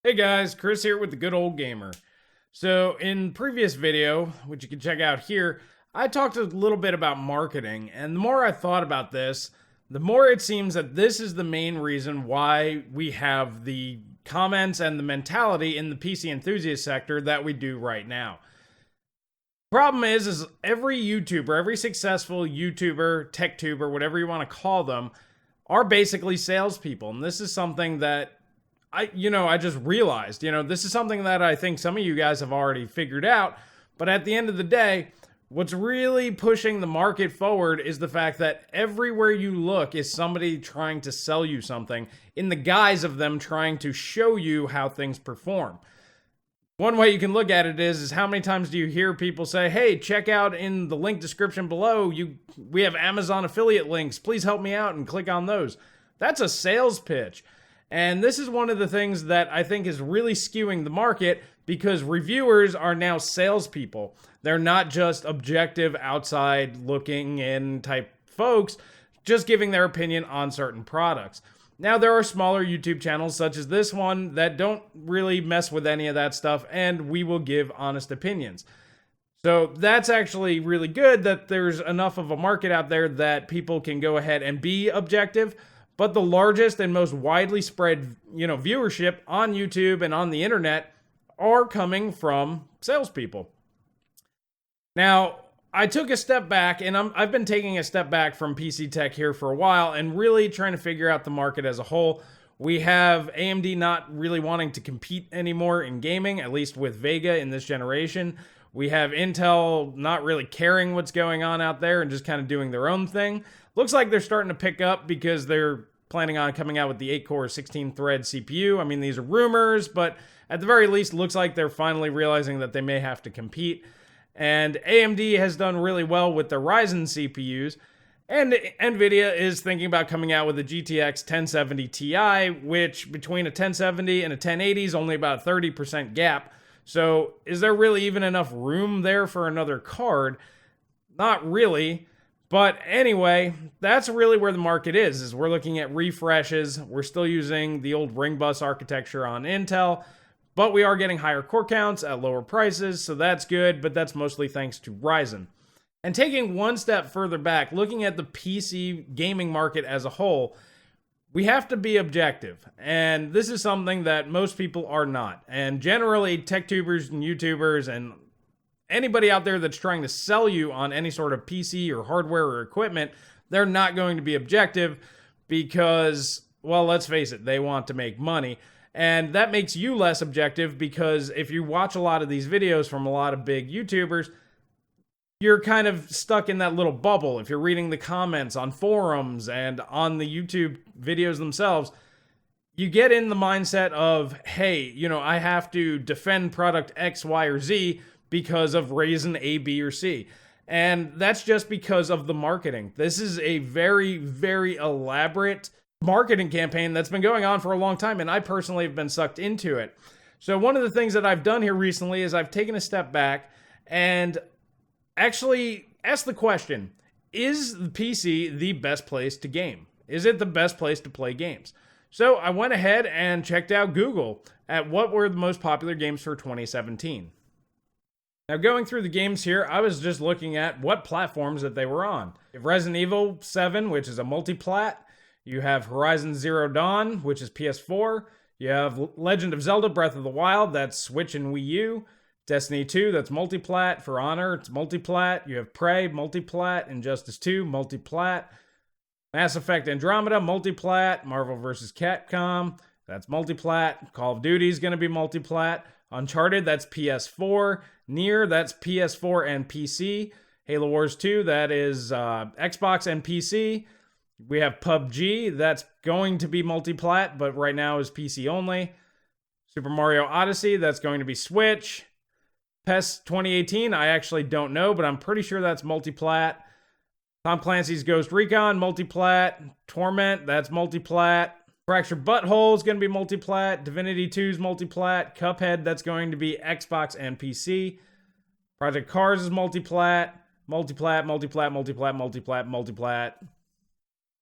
Hey guys, Chris here with the Good Old Gamer. So in previous video, which you can check out here, I talked a little bit about marketing, and the more I thought about this, the more it seems that this is the main reason why we have the comments and the mentality in the PC enthusiast sector that we do right now. Problem is every YouTuber, every successful YouTuber, tech tuber, whatever you want to call them, are basically salespeople. And this is something that I just realized, this is something that I think some of you guys have already figured out. But at the end of the day, what's really pushing the market forward is the fact that everywhere you look is somebody trying to sell you something in the guise of them trying to show you how things perform. One way you can look at it is how many times do you hear people say, "Hey, check out in the link description below, we have Amazon affiliate links. Please help me out," and click on those. That's a sales pitch. And this is one of the things that I think is really skewing the market because reviewers are now salespeople. They're not just objective, outside looking in type folks, just giving their opinion on certain products. Now, there are smaller YouTube channels such as this one that don't really mess with any of that stuff, and we will give honest opinions. So that's actually really good that there's enough of a market out there that people can go ahead and be objective. But the largest and most widely spread, viewership on YouTube and on the internet are coming from salespeople. Now, I took a step back, and I've been taking a step back from PC tech here for a while and really trying to figure out the market as a whole. We have AMD not really wanting to compete anymore in gaming, at least with Vega in this generation. We have Intel not really caring what's going on out there and just kind of doing their own thing. Looks like they're starting to pick up because they're planning on coming out with the 8-core 16-thread CPU. I mean, these are rumors, but at the very least, looks like they're finally realizing that they may have to compete. And AMD has done really well with their Ryzen CPUs. And NVIDIA is thinking about coming out with a GTX 1070 Ti, which between a 1070 and a 1080 is only about a 30% gap. So is there really even enough room there for another card? Not really. But anyway, that's really where the market is we're looking at refreshes. We're still using the old ring bus architecture on Intel, but we are getting higher core counts at lower prices, so that's good, but that's mostly thanks to Ryzen. And taking one step further back, looking at the PC gaming market as a whole, we have to be objective. And this is something that most people are not. And generally, tech tubers and YouTubers and anybody out there that's trying to sell you on any sort of PC or hardware or equipment, they're not going to be objective because, well, let's face it, they want to make money. And that makes you less objective because if you watch a lot of these videos from a lot of big YouTubers, you're kind of stuck in that little bubble. If you're reading the comments on forums and on the YouTube videos themselves, you get in the mindset of, hey, I have to defend product X, Y, or Z because of reason A, B, or C. And that's just because of the marketing. This is a very, very elaborate marketing campaign that's been going on for a long time, and I personally have been sucked into it. So one of the things that I've done here recently is I've taken a step back and actually asked the question, is the PC the best place to game? Is it the best place to play games? So I went ahead and checked out Google at what were the most popular games for 2017. Now, going through the games here, I was just looking at what platforms that they were on. You have Resident Evil 7, which is a multi-plat. You have Horizon Zero Dawn, which is PS4. You have Legend of Zelda Breath of the Wild, that's Switch and Wii U. Destiny 2, that's multi-plat. For Honor, it's multi-plat. You have Prey, multi-plat. Injustice 2, multi-plat. Mass Effect Andromeda, multi-plat. Marvel vs. Capcom, that's multi-plat. Call of Duty is going to be multi-plat. Uncharted, that's PS4. Nier, that's PS4 and PC. Halo Wars 2, that is Xbox and PC. We have PUBG, that's going to be multi-plat, but right now is PC only. Super Mario Odyssey, that's going to be Switch. PES 2018, I actually don't know, but I'm pretty sure that's multi-plat. Tom Clancy's Ghost Recon, multi-plat. Torment, that's multi-plat. Fractured Butthole is going to be multi-plat. Divinity 2 is multi-plat. Cuphead, that's going to be Xbox and PC. Project Cars is multi-plat. Multi-plat, multi-plat, multi-plat, multi-plat, multi-plat.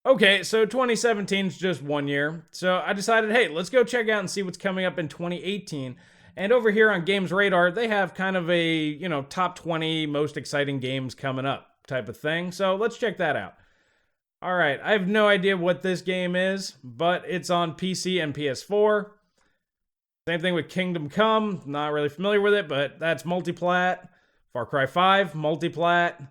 Okay, so 2017 is just 1 year. So I decided, hey, let's go check out and see what's coming up in 2018. And over here on Games Radar, they have kind of a, top 20 most exciting games coming up type of thing. So let's check that out. All right, I have no idea what this game is, but it's on PC and PS4. Same thing with Kingdom Come. Not really familiar with it, but that's multiplat. Far Cry 5, multiplat.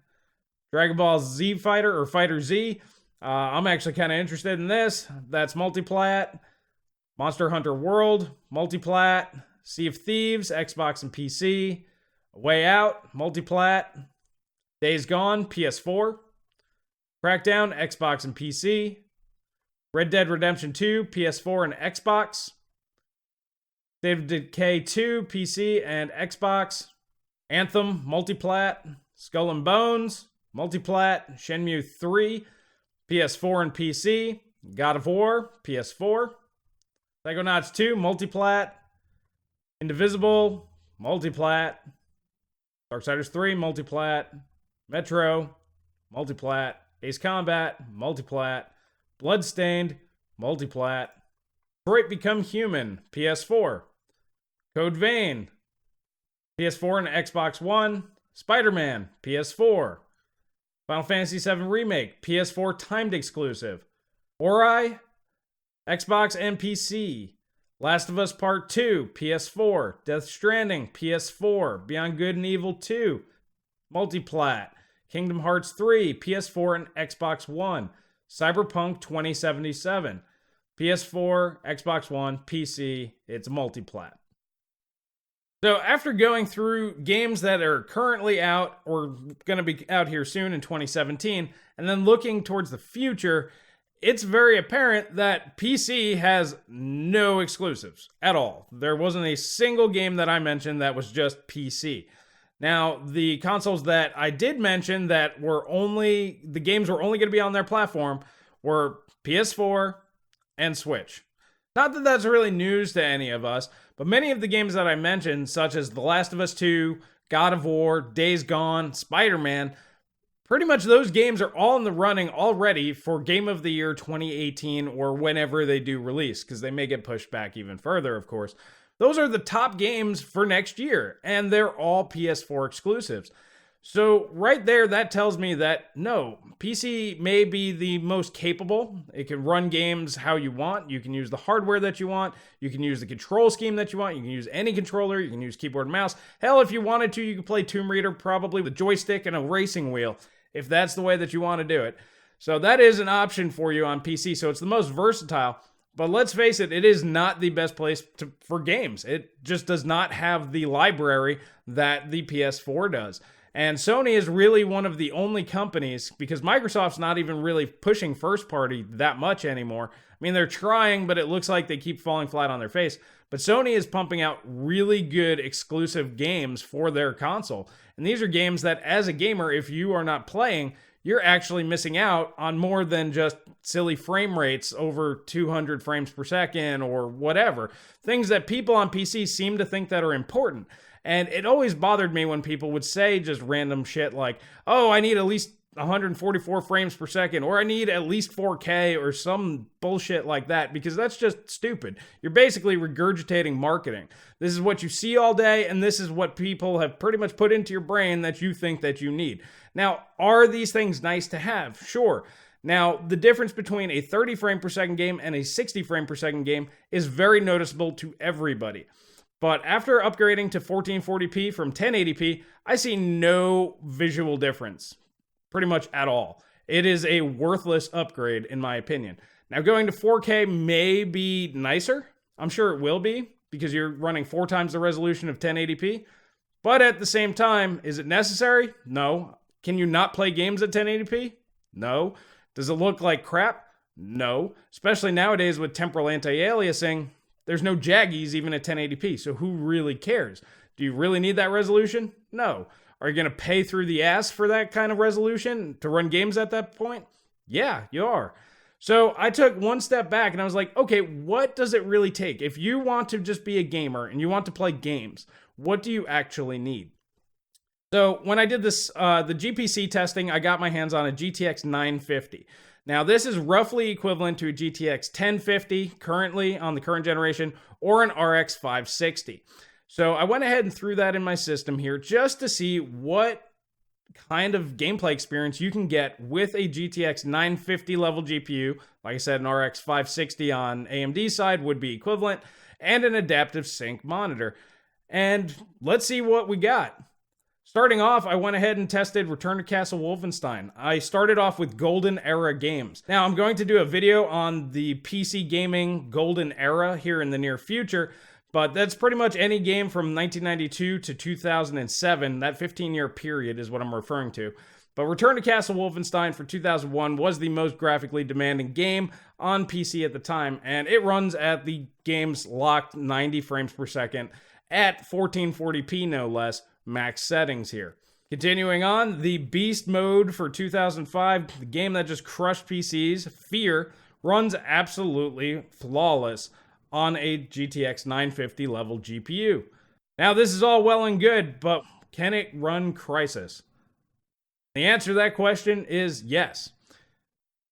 Dragon Ball Z Fighter or Fighter Z. I'm actually kind of interested in this. That's multiplat. Monster Hunter World, multiplat. Sea of Thieves, Xbox and PC. Way Out, multiplat. Days Gone, PS4. Crackdown, Xbox and PC. Red Dead Redemption 2, PS4 and Xbox. State of Decay 2, PC and Xbox. Anthem, multiplat. Skull and Bones, multiplat. Shenmue 3, PS4 and PC. God of War, PS4. Psychonauts 2, multiplat. Indivisible, multiplat. Darksiders 3, multiplat. Metro, multiplat. Ace Combat, multiplat. Bloodstained, multiplat. Detroit Become Human, PS4. Code Vein, PS4 and Xbox One. Spider-Man, PS4. Final Fantasy VII Remake, PS4 timed exclusive. Ori, Xbox and PC. Last of Us Part 2, PS4. Death Stranding, PS4. Beyond Good and Evil 2, multiplat. Kingdom Hearts 3, PS4 and Xbox One. Cyberpunk 2077, PS4, Xbox One, PC. It's multiplat. So after going through games that are currently out or going to be out here soon in 2017, and then looking towards the future, it's very apparent that PC has no exclusives at all. There wasn't a single game that I mentioned that was just PC. Now, the consoles that I did mention that the games were only going to be on their platform were PS4 and Switch. Not that that's really news to any of us, but many of the games that I mentioned, such as The Last of Us 2, God of War, Days Gone, Spider-Man, pretty much those games are all in the running already for Game of the Year 2018 or whenever they do release, because they may get pushed back even further, of course. Those are the top games for next year, and they're all PS4 exclusives. So right there, that tells me that no, PC may be the most capable. It can run games how you want. You can use the hardware that you want. You can use the control scheme that you want. You can use any controller. You can use keyboard and mouse. Hell, if you wanted to, you could play Tomb Raider probably with a joystick and a racing wheel, if that's the way that you want to do it. So that is an option for you on PC. So it's the most versatile. But let's face it, it is not the best place for games. It just does not have the library that the PS4 does. And Sony is really one of the only companies, because Microsoft's not even really pushing first party that much anymore. I mean, they're trying, but it looks like they keep falling flat on their face. But Sony is pumping out really good exclusive games for their console. And these are games that, as a gamer, if you are not playing, you're actually missing out on more than just silly frame rates over 200 frames per second or whatever. Things that people on PC seem to think that are important. And it always bothered me when people would say just random shit like, oh, I need at least 144 frames per second, or I need at least 4K, or some bullshit like that, because that's just stupid. You're basically regurgitating marketing. This is what you see all day, and this is what people have pretty much put into your brain that you think that you need. Now, are these things nice to have? Sure. Now, the difference between a 30 frame per second game and a 60 frame per second game is very noticeable to everybody. But after upgrading to 1440p from 1080p, I see no visual difference, pretty much at all. It is a worthless upgrade, in my opinion. Now, going to 4K may be nicer. I'm sure it will be, because you're running 4 times the resolution of 1080p. But at the same time, is it necessary? No. Can you not play games at 1080p? No. Does it look like crap? No. Especially nowadays with temporal anti-aliasing, there's no jaggies even at 1080p, so who really cares? Do you really need that resolution? No. Are you going to pay through the ass for that kind of resolution to run games at that point? Yeah, you are. So I took one step back and I was like, okay, what does it really take? If you want to just be a gamer and you want to play games, what do you actually need? So when I did this, the GPC testing, I got my hands on a GTX 950. Now, this is roughly equivalent to a GTX 1050 currently on the current generation or an RX 560. So I went ahead and threw that in my system here just to see what kind of gameplay experience you can get with a GTX 950 level GPU. Like I said, an RX 560 on AMD side would be equivalent, and an adaptive sync monitor. And let's see what we got. Starting off, I went ahead and tested Return to Castle Wolfenstein. I started off with Golden Era games. Now, I'm going to do a video on the PC gaming Golden Era here in the near future, but that's pretty much any game from 1992 to 2007. That 15-year period is what I'm referring to. But Return to Castle Wolfenstein for 2001 was the most graphically demanding game on PC at the time, and it runs at the game's locked 90 frames per second at 1440p no less, max settings here. Continuing on, the Beast mode for 2005, the game that just crushed PCs, Fear, runs absolutely flawless on a GTX 950 level GPU. Now, this is all well and good, but can it run Crysis? The answer to that question is yes.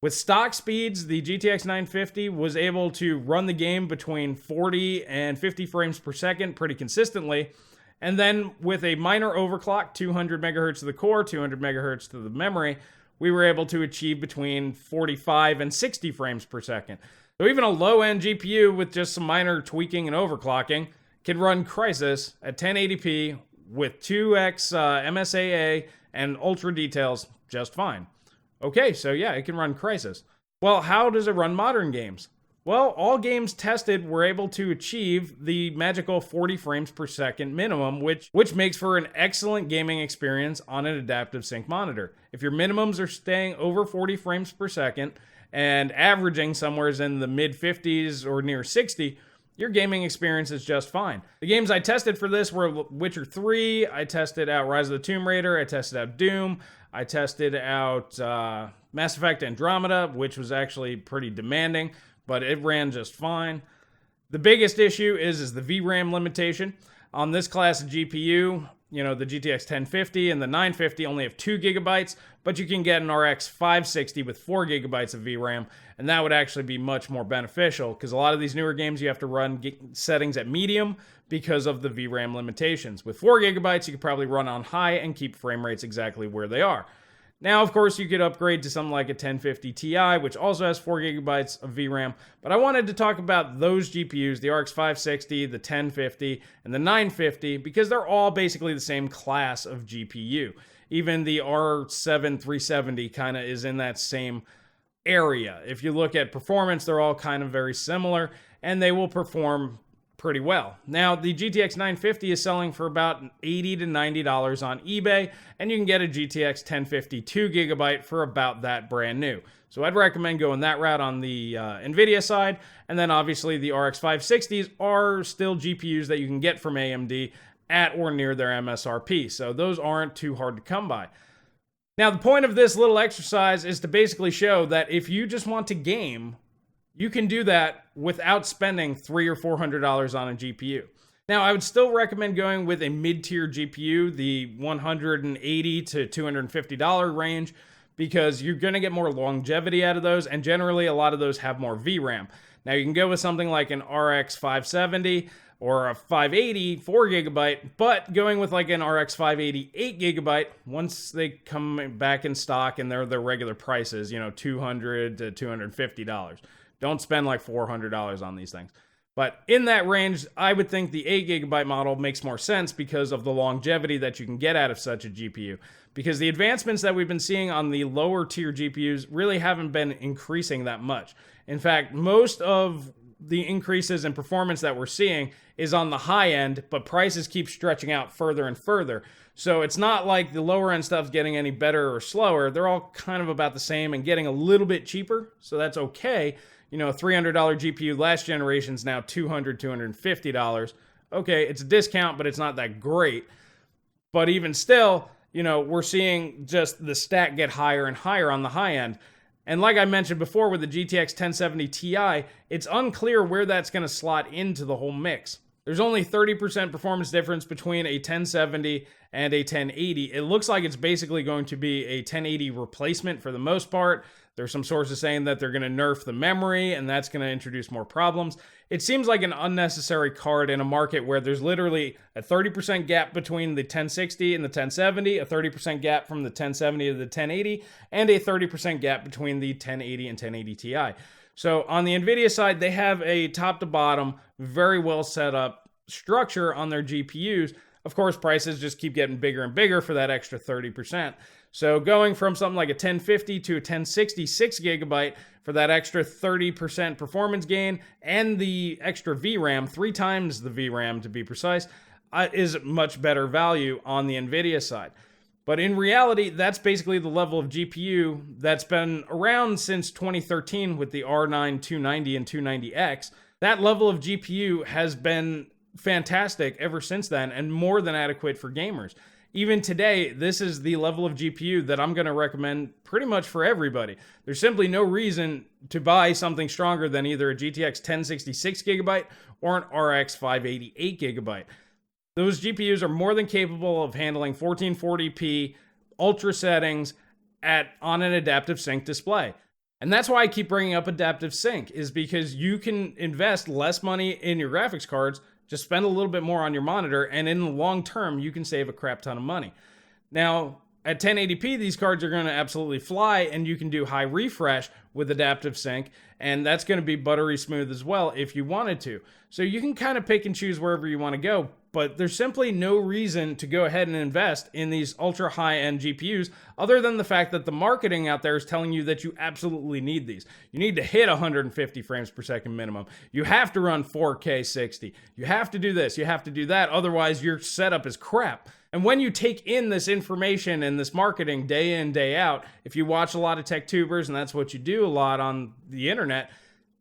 With stock speeds, the GTX 950 was able to run the game between 40 and 50 frames per second pretty consistently. And then with a minor overclock, 200 megahertz to the core, 200 megahertz to the memory, we were able to achieve between 45 and 60 frames per second. So even a low-end GPU with just some minor tweaking and overclocking can run Crysis at 1080p with 2x MSAA and ultra details just fine. Okay, so yeah, it can run Crysis. Well, how does it run modern games? Well, all games tested were able to achieve the magical 40 frames per second minimum, which makes for an excellent gaming experience on an adaptive sync monitor. If your minimums are staying over 40 frames per second and averaging somewhere in the mid 50s or near 60, your gaming experience is just fine. The games I tested for this were Witcher 3, I tested out Rise of the Tomb Raider, I tested out Doom, I tested out Mass Effect Andromeda, which was actually pretty demanding, but it ran just fine. The biggest issue is the VRAM limitation. On this class of GPU, you know, the GTX 1050 and the 950 only have 2 gigabytes, but you can get an RX 560 with 4 gigabytes of VRAM, and that would actually be much more beneficial because a lot of these newer games you have to run settings at medium because of the VRAM limitations. With 4 gigabytes, you could probably run on high and keep frame rates exactly where they are. Now, of course, you could upgrade to something like a 1050 Ti, which also has 4 gigabytes of VRAM, but I wanted to talk about those GPUs, the RX 560, the 1050, and the 950, because they're all basically the same class of GPU. Even the R7 370 kind of is in that same area. If you look at performance, they're all kind of very similar, and they will perform pretty well. Now, the GTX 950 is selling for about $80 to $90 on eBay, and you can get a GTX 1050 2 gigabyte for about that brand new. So I'd recommend going that route on the NVIDIA side, and then obviously the RX 560s are still GPUs that you can get from AMD at or near their MSRP, so those aren't too hard to come by. Now, the point of this little exercise is to basically show that if you just want to game, you can do that without spending $300 or $400 on a GPU. Now, I would still recommend going with a mid-tier GPU, the $180 to $250 range, because you're going to get more longevity out of those, and generally a lot of those have more VRAM. Now, you can go with something like an RX 570 or a 580 4 gigabyte, but going with like an RX 580 8 gigabyte, once they come back in stock and they're their regular prices, you know, $200 to $250. Don't spend like $400 on these things. But in that range, I would think the 8 gigabyte model makes more sense because of the longevity that you can get out of such a GPU. Because the advancements that we've been seeing on the lower tier GPUs really haven't been increasing that much. In fact, most of the increases in performance that we're seeing is on the high end, but prices keep stretching out further and further. So it's not like the lower end stuff's getting any better or slower. They're all kind of about the same and getting a little bit cheaper, so that's okay. You know, a $300 GPU last generation is now $200, $250. Okay, it's a discount, but it's not that great. But even still, you know, we're seeing just the stack get higher and higher on the high end. And like I mentioned before with the GTX 1070 Ti, it's unclear where that's going to slot into the whole mix. There's only 30% performance difference between a 1070 and a 1080. It looks like it's basically going to be a 1080 replacement for the most part. There's some sources saying that they're going to nerf the memory and that's going to introduce more problems. It seems like an unnecessary card in a market where there's literally a 30% gap between the 1060 and the 1070, a 30% gap from the 1070 to the 1080, and a 30% gap between the 1080 and 1080 Ti. So on the NVIDIA side, they have a top to bottom, very well set up structure on their GPUs. Of course, prices just keep getting bigger and bigger for that extra 30%. So going from something like a 1050 to a 1060 6GB for that extra 30% performance gain and the extra VRAM, 3 times the VRAM to be precise, is much better value on the NVIDIA side. But in reality, that's basically the level of GPU that's been around since 2013 with the R9 290 and 290X. That level of GPU has been fantastic ever since then and more than adequate for gamers. Even today, this is the level of GPU that I'm going to recommend pretty much for everybody. There's simply no reason to buy something stronger than either a GTX 1060 6GB or an RX 580 8GB. Those GPUs are more than capable of handling 1440p ultra settings on an adaptive sync display. And that's why I keep bringing up adaptive sync, is because you can invest less money in your graphics cards, just spend a little bit more on your monitor, and in the long term, you can save a crap ton of money. Now, at 1080p, these cards are going to absolutely fly, and you can do high refresh with adaptive sync, and that's going to be buttery smooth as well if you wanted to. So you can kind of pick and choose wherever you want to go, but there's simply no reason to go ahead and invest in these ultra high-end GPUs other than the fact that the marketing out there is telling you that you absolutely need these. You need to hit 150 frames per second minimum. You have to run 4K 60. You have to do this. You have to do that. Otherwise, your setup is crap. And when you take in this information and this marketing day in, day out, if you watch a lot of tech tubers, and that's what you do a lot on the internet,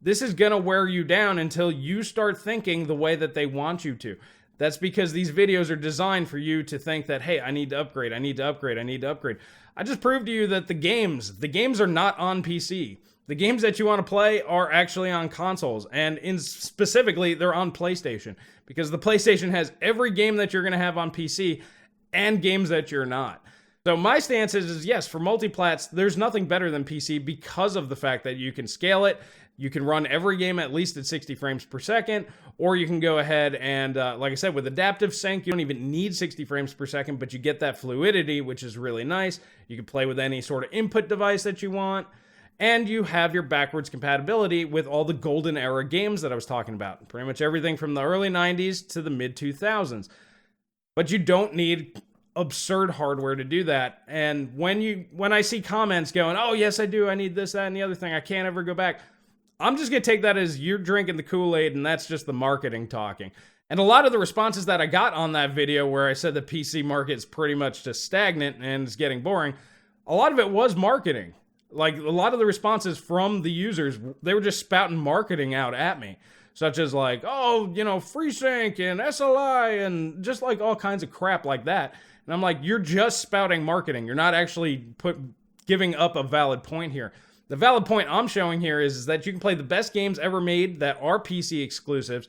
this is going to wear you down until you start thinking the way that they want you to. That's because these videos are designed for you to think that, hey, I need to upgrade, I need to upgrade, I need to upgrade. I just proved to you that the games are not on PC. The games that you want to play are actually on consoles, and specifically, they're on PlayStation, because the PlayStation has every game that you're going to have on PC and games that you're not. So my stance is yes, for multiplats, there's nothing better than PC because of the fact that you can scale it. You can run every game at least at 60 frames per second, or you can go ahead and, like I said, with adaptive sync, you don't even need 60 frames per second, but you get that fluidity, which is really nice. You can play with any sort of input device that you want, and you have your backwards compatibility with all the golden era games that I was talking about. Pretty much everything from the early 90s to the mid 2000s. But you don't need absurd hardware to do that. And when I see comments going, oh yes I do, I need this, that, and the other thing, I can't ever go back, I'm just going to take that as you're drinking the Kool-Aid and that's just the marketing talking. And a lot of the responses that I got on that video where I said the PC market is pretty much just stagnant and it's getting boring, a lot of it was marketing. Like, a lot of the responses from the users, they were just spouting marketing out at me. Such as like, oh, FreeSync and SLI and just like all kinds of crap like that. And I'm like, you're just spouting marketing. You're not actually giving up a valid point here. The valid point I'm showing here is that you can play the best games ever made that are PC exclusives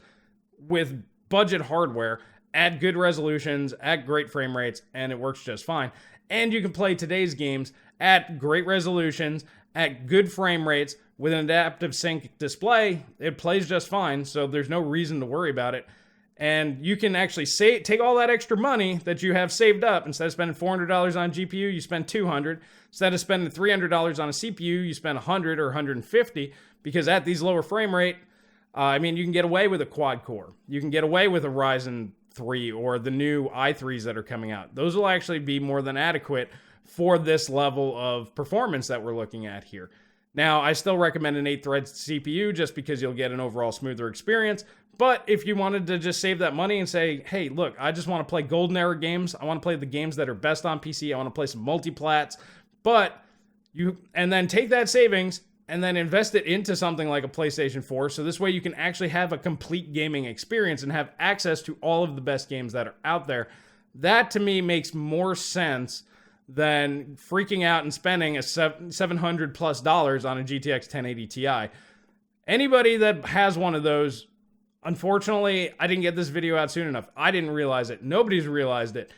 with budget hardware at good resolutions, at great frame rates, and it works just fine. And you can play today's games at great resolutions, at good frame rates, with an adaptive sync display. It plays just fine, so there's no reason to worry about it. And you can actually take all that extra money that you have saved up. Instead of spending $400 on GPU, you spend $200. Instead of spending $300 on a CPU, you spend $100 or $150, because at these lower frame rate, you can get away with a quad core. You can get away with a Ryzen 3 or the new i3s that are coming out. Those will actually be more than adequate for this level of performance that we're looking at here. Now, I still recommend an 8-thread CPU just because you'll get an overall smoother experience. But if you wanted to just save that money and say, hey, look, I just want to play golden era games. I want to play the games that are best on PC. I want to play some multiplats. And then take that savings and then invest it into something like a PlayStation 4. So this way you can actually have a complete gaming experience and have access to all of the best games that are out there. That to me makes more sense than freaking out and spending $700 plus on a GTX 1080 Ti. Anybody that has one of those, unfortunately, I didn't get this video out soon enough. I didn't realize it. Nobody's realized it.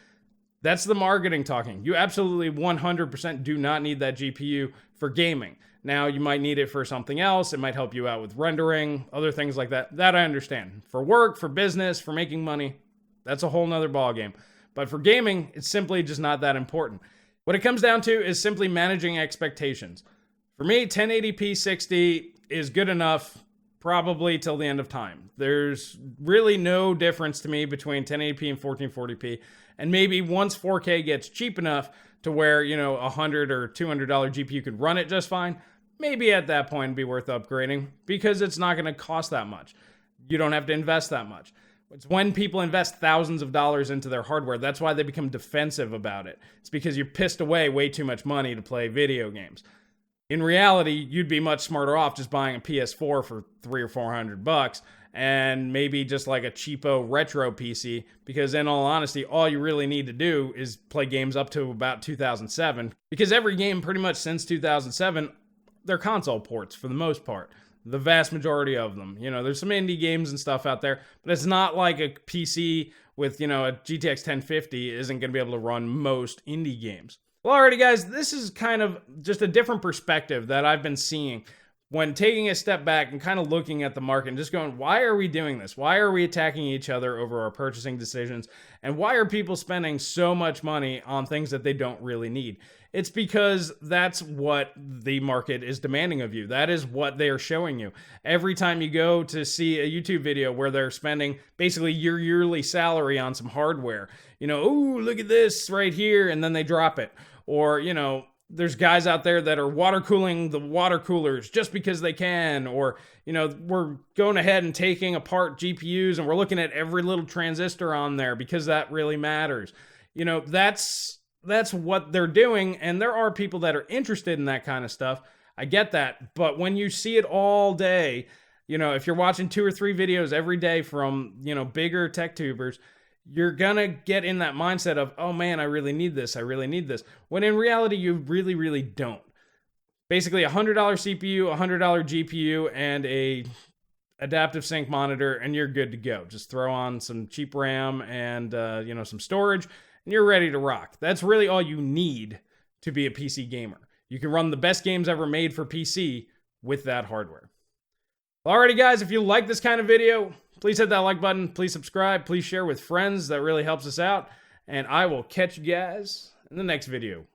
That's the marketing talking. You absolutely 100% do not need that GPU for gaming. Now, you might need it for something else. It might help you out with rendering, other things like that. That I understand. For work, for business, for making money, that's a whole nother ballgame. But for gaming, it's simply just not that important. What it comes down to is simply managing expectations. For me, 1080p 60 is good enough probably till the end of time. There's really no difference to me between 1080p and 1440p. And maybe once 4K gets cheap enough to where, you know, $100 or $200 GPU could run it just fine, maybe at that point it'd be worth upgrading because it's not going to cost that much. You don't have to invest that much. It's when people invest thousands of dollars into their hardware, that's why they become defensive about it. It's because you pissed away way too much money to play video games. In reality, you'd be much smarter off just buying a PS4 for $300 or $400 and maybe just like a cheapo retro PC, because in all honesty, all you really need to do is play games up to about 2007, because every game pretty much since 2007, they're console ports for the most part. The vast majority of them. You know, there's some indie games and stuff out there, but it's not like a PC with, you know, a GTX 1050 isn't going to be able to run most indie games. Well, alrighty guys, this is kind of just a different perspective that I've been seeing when taking a step back and kind of looking at the market and just going, why are we doing this? Why are we attacking each other over our purchasing decisions? And why are people spending so much money on things that they don't really need? It's because that's what the market is demanding of you. That is what they are showing you. Every time you go to see a YouTube video where they're spending basically your yearly salary on some hardware, you know, oh, look at this right here, and then they drop it. Or, you know, there's guys out there that are water cooling the water coolers just because they can. Or, you know, we're going ahead and taking apart GPUs and we're looking at every little transistor on there because that really matters. You know, that's what they're doing, and there are people that are interested in that kind of stuff. I get that, but when you see it all day, you know, if you're watching 2 or 3 videos every day from, you know, bigger tech tubers, you're gonna get in that mindset of, oh man, I really need this, when in reality, you really, really don't. Basically, a $100 CPU, a $100 GPU, and a adaptive sync monitor, and you're good to go. Just throw on some cheap RAM and, you know, some storage, and you're ready to rock. That's really all you need to be a PC gamer. You can run the best games ever made for PC with that hardware. Alrighty guys, if you like this kind of video, please hit that like button, please subscribe, please share with friends. That really helps us out. And I will catch you guys in the next video.